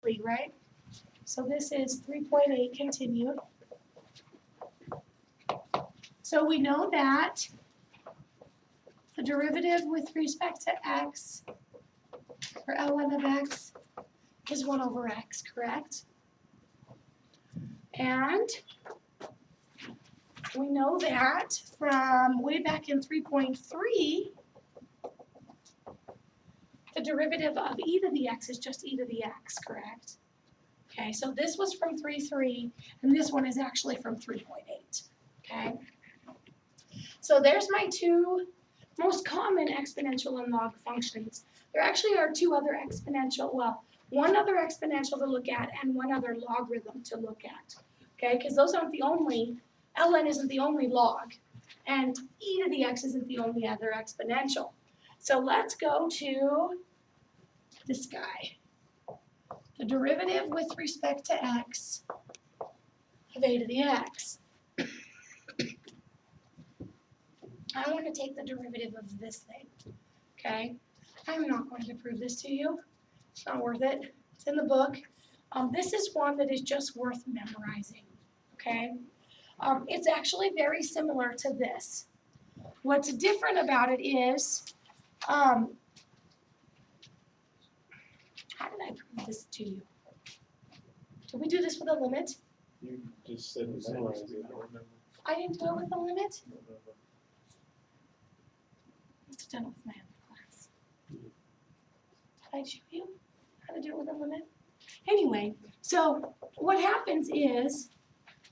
right? So this is 3.8 continued. So we know that the derivative with respect to x, or ln of x, is 1 over x, correct? And we know that from way back in 3.3, the derivative of e to the x is just e to the x, correct? Okay, so this was from 3.3, and this one is actually from 3.8, okay? So there's my two most common exponential and log functions. There actually are two other exponential, well, one other exponential to look at and one other logarithm to look at, okay? Because those aren't the only, ln isn't the only log, and e to the x isn't the only other exponential. So let's go to this guy. The derivative with respect to x of a to the x. I want to take the derivative of this thing, okay? I'm not going to prove this to you. It's not worth it. It's in the book. This is one that is just worth memorizing, okay? It's actually very similar to this. What's different about it is, how did I prove this to you? Did we do this with a limit? You just said memorize it. I don't remember. I didn't do it with a limit? It's done with my other class. Did I show you how to do it with a limit? Anyway, so what happens is,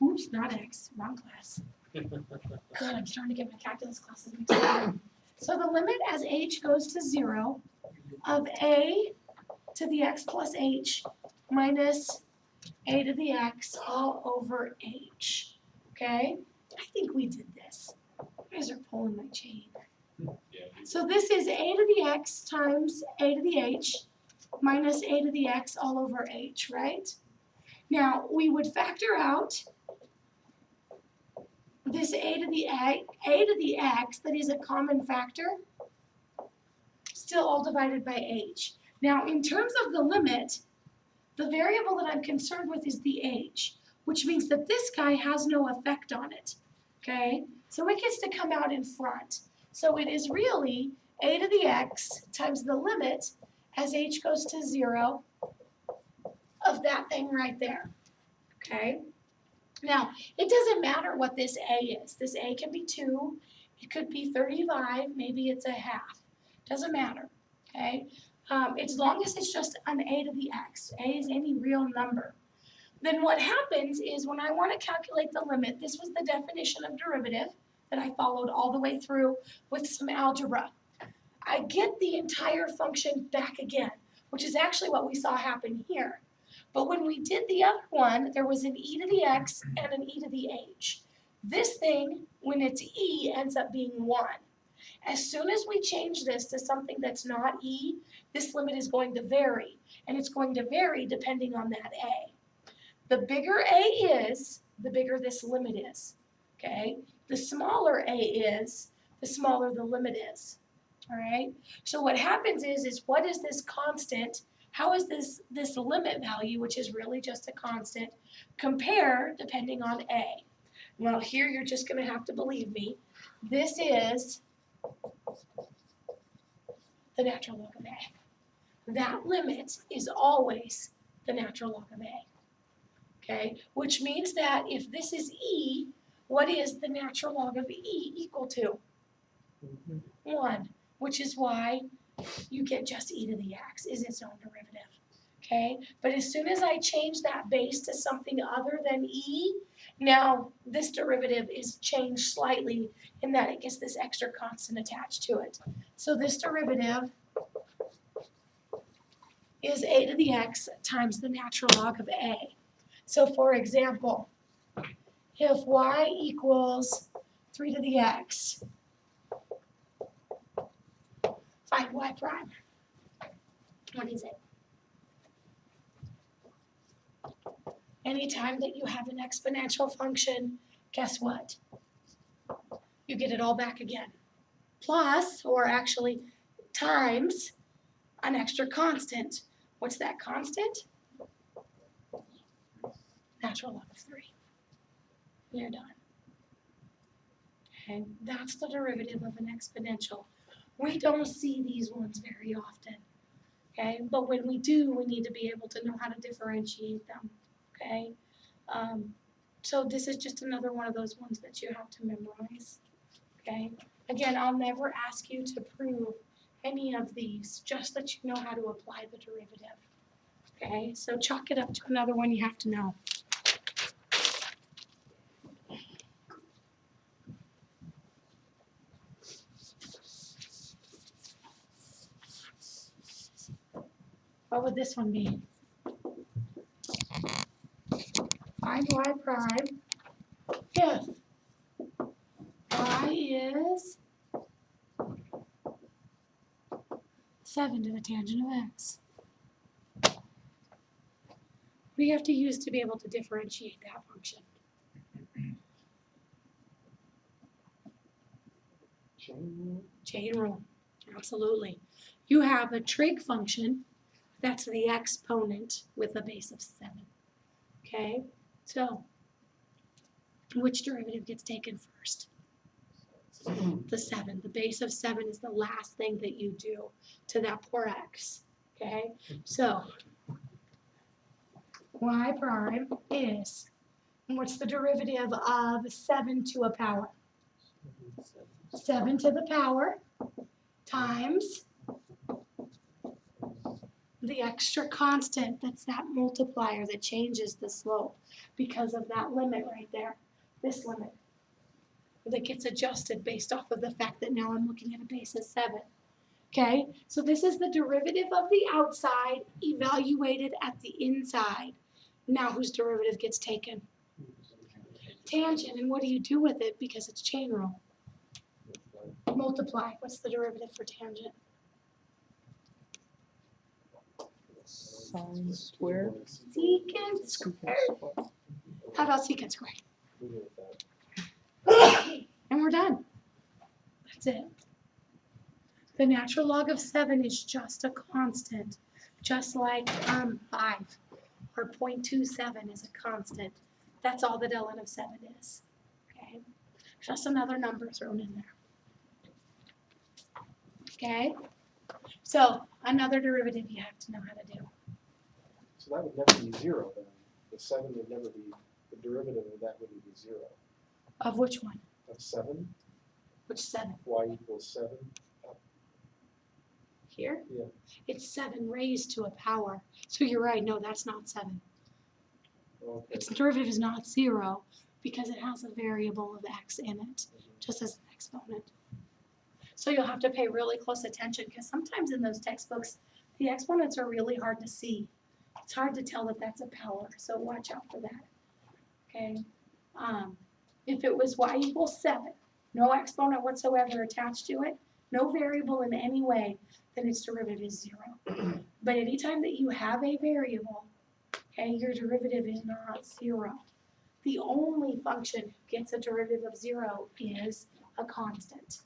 oops, not X, wrong class. God, I'm starting to get my calculus classes mixed up. So the limit as h goes to 0 of a to the x plus h minus a to the x all over h, okay? I think we did this. You guys are pulling my chain. So this is a to the x times a to the h minus a to the x all over h, right? Now, we would factor out this a to the x that is a common factor, still all divided by h. Now, in terms of the limit, the variable that I'm concerned with is the h, which means that this guy has no effect on it, okay? So it gets to come out in front. So it is really a to the x times the limit as h goes to 0 of that thing right there, okay? Now, it doesn't matter what this a is. This a can be 2, it could be 35, maybe it's a half. Doesn't matter, okay? As long as it's just an a to the x. A is any real number. Then what happens is when I want to calculate the limit, this was the definition of derivative that I followed all the way through with some algebra. I get the entire function back again, which is actually what we saw happen here. But when we did the other one, there was an e to the x and an e to the h. This thing, when it's e, ends up being 1. As soon as we change this to something that's not e, this limit is going to vary. And it's going to vary depending on that a. The bigger a is, the bigger this limit is, okay? The smaller a is, the smaller the limit is, all right? So what happens is what is this constant? How is this limit value, which is really just a constant, compare depending on a? Well, here you're just going to have to believe me. This is the natural log of a. That limit is always the natural log of a. Okay, which means that if this is e, what is the natural log of e equal to? 1, which is why you get just e to the x is its own derivative. Okay, but as soon as I change that base to something other than e, now this derivative is changed slightly in that it gets this extra constant attached to it. So this derivative is a to the x times the natural log of a. So for example, if y equals 3 to the x, find y prime. What is it? Anytime that you have an exponential function, guess what? You get it all back again. Plus, or actually times, an extra constant. What's that constant? natural log of 3. You're done. Okay, that's the derivative of an exponential. We don't see these ones very often, okay? But when we do, we need to be able to know how to differentiate them, okay? So this is just another one of those ones that you have to memorize, okay? Again, I'll never ask you to prove any of these, just that you know how to apply the derivative, okay? So chalk it up to another one you have to know. What would this one be? Find y prime if y is 7 to the tangent of x. What do you have to use to be able to differentiate that function? Chain rule, absolutely. You have a trig function that's the exponent with a base of 7. Okay, so which derivative gets taken first? The 7. The base of 7 is the last thing that you do to that poor x. Okay, so y prime is, and what's the derivative of 7 to a power? 7 to the power times the extra constant, that's that multiplier that changes the slope because of that limit right there, this limit, that gets adjusted based off of the fact that now I'm looking at a base of 7. Okay, so this is the derivative of the outside evaluated at the inside. Now whose derivative gets taken? Tangent, and what do you do with it because it's chain rule? Multiply. What's the derivative for tangent? Sine squared. Secant squared. How about secant squared? And we're done. That's it. The natural log of 7 is just a constant, just like 5 or 0.27 is a constant. That's all the ln of 7 is. Okay, just another number thrown in there. Okay, so another derivative you have to know how to do. So that would never be 0 then. The 7 would never be, the derivative of that wouldn't be 0. Of which one? Of 7, Which 7? y equals 7. Here? Yeah. It's 7 raised to a power. So you're right, no, that's not 7. Okay. Its derivative is not 0 because it has a variable of x in it, just as an exponent. So you'll have to pay really close attention because sometimes in those textbooks, the exponents are really hard to see. It's hard to tell that that's a power, so watch out for that. Okay. If it was y equals 7, no exponent whatsoever attached to it, no variable in any way, then its derivative is 0. But anytime that you have a variable, okay, your derivative is not 0. The only function that gets a derivative of 0 is a constant.